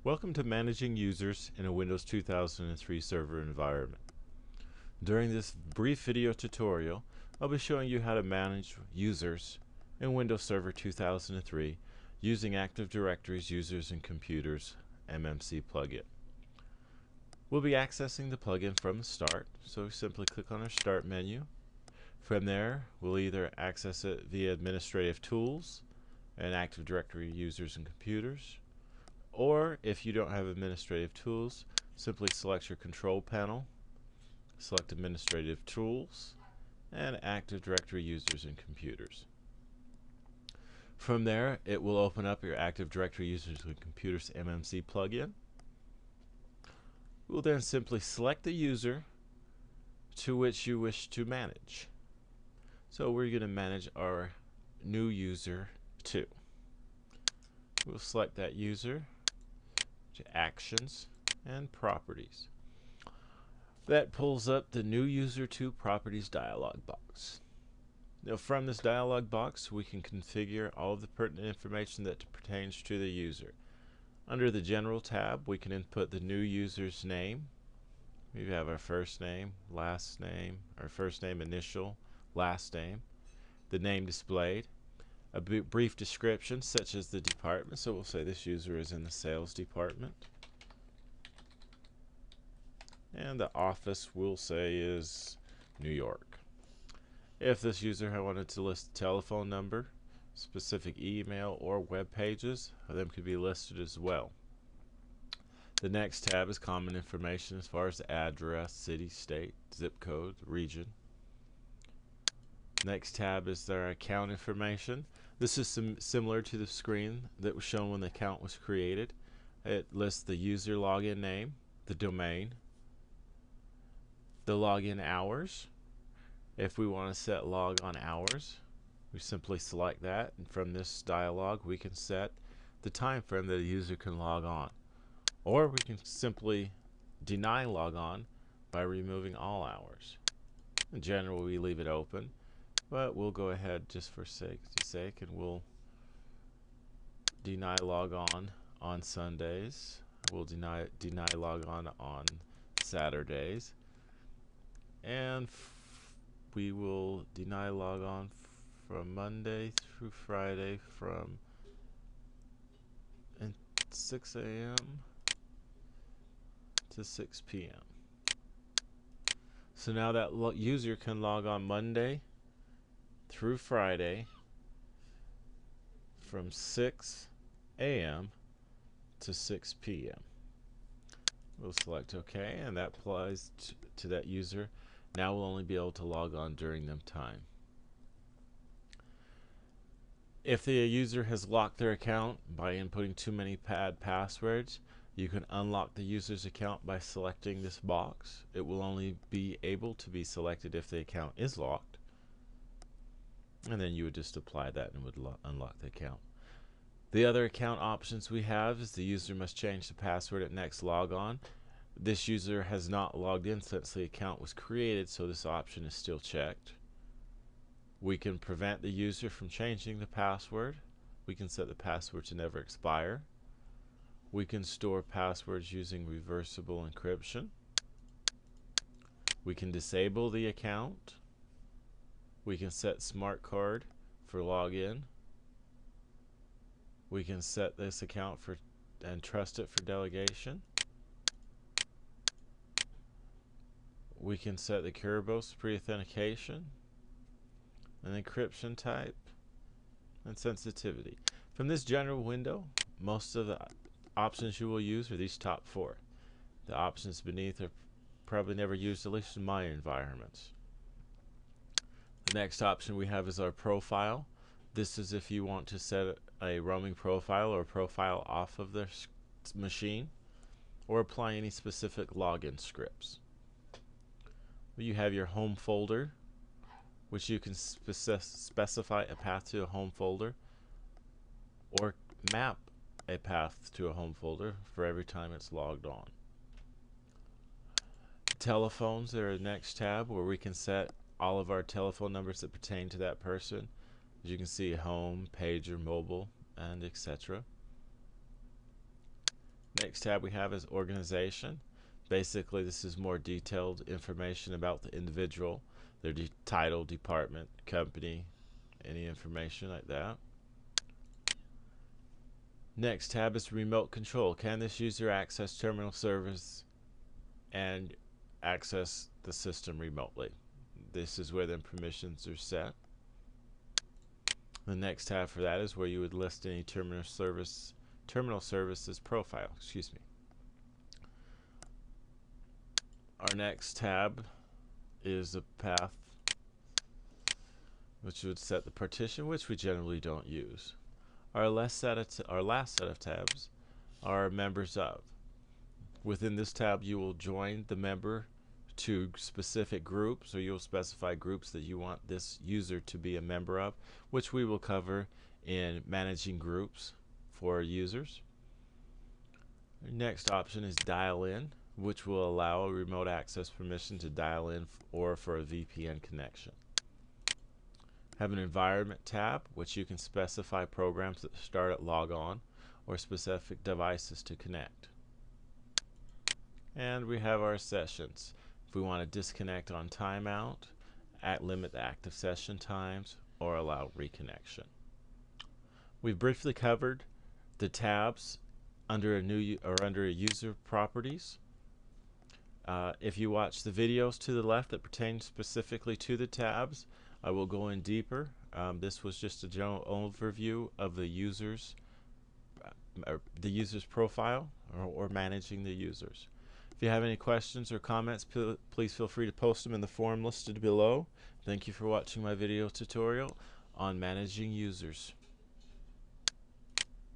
Welcome to Managing Users in a Windows 2003 Server Environment. During this brief video tutorial, I'll be showing you how to manage users in Windows Server 2003 using Active Directory's Users and Computers MMC plugin. We'll be accessing the plugin from the start, so simply click on our Start menu. From there, we'll either access it via Administrative Tools and Active Directory Users and Computers, or if you don't have administrative tools, simply select your control panel, select Administrative Tools, and Active Directory Users and Computers. From there, it will open up your Active Directory Users and Computers MMC plugin. We'll then simply select the user to which you wish to manage. So we're going to manage our new user 2. We'll select that user to Actions and Properties. That pulls up the New User 2 Properties dialog box. Now from this dialog box, we can configure all of the pertinent information that pertains to the user. Under the General tab, we can input the new user's name. We have our first name, last name, our first name initial, last name, the name displayed, a brief description such as the department, so we'll say this user is in the sales department, and the office we'll say is New York. If this user had wanted to list a telephone number, specific email, or web pages, them could be listed as well. The next tab is common information as far as the address, city, state, zip code, region. Next tab is their account information. This is similar to the screen that was shown when the account was created. It lists the user login name, the domain, the login hours. If we want to set log on hours, we simply select that, and from this dialog we can set the time frame that a user can log on. Or we can simply deny log on by removing all hours. In general, we leave it open, but we'll go ahead just for safety's sake and we'll deny log on Sundays. We'll deny log on Saturdays, and we will deny log on from Monday through Friday from 6 a.m. to 6 p.m. So now that user can log on Monday through Friday from 6 a.m. to 6 p.m. We'll select OK, and that applies to that user. Now we'll only be able to log on during them time. If the user has locked their account by inputting too many bad passwords, you can unlock the user's account by selecting this box. It will only be able to be selected if the account is locked, and then you would just apply that and would unlock the account. The other account options we have is the user must change the password at next logon. This user has not logged in since the account was created, so this option is still checked. We can prevent the user from changing the password. We can set the password to never expire. We can store passwords using reversible encryption. We can disable the account. We can set smart card for login. We can set this account for and trust it for delegation. We can set the Kerberos pre-authentication, an encryption type, and sensitivity. From this general window, most of the options you will use are these top 4. The options beneath are probably never used, at least in my environments. The next option we have is our profile. This is if you want to set a roaming profile or a profile off of the machine, or apply any specific login scripts. You have your home folder, which you can specify a path to a home folder or map a path to a home folder for every time it's logged on. Telephones are the next tab, where we can set all of our telephone numbers that pertain to that person. As you can see, home, pager, mobile, and etc. Next tab we have is organization. Basically, this is more detailed information about the individual, their title, department, company, any information like that. Next tab is remote control. Can this user access terminal service and access the system remotely? This is where the permissions are set. The next tab for that is where you would list any terminal services profile. Excuse me. Our next tab is a path, which would set the partition, which we generally don't use. Our last set of tabs are members of. Within this tab, you will join the member to specific groups, or you'll specify groups that you want this user to be a member of, which we will cover in managing groups for users. The next option is dial in, which will allow a remote access permission to dial in or for a VPN connection. Have an environment tab, which you can specify programs that start at logon or specific devices to connect. And we have our sessions. If we want to disconnect on timeout, limit the active session times, or allow reconnection. We've briefly covered the tabs under a user properties. If you watch the videos to the left that pertain specifically to the tabs, I will go in deeper. This was just a general overview of the user's profile or managing the users. If you have any questions or comments, please feel free to post them in the forum listed below. Thank you for watching my video tutorial on managing users.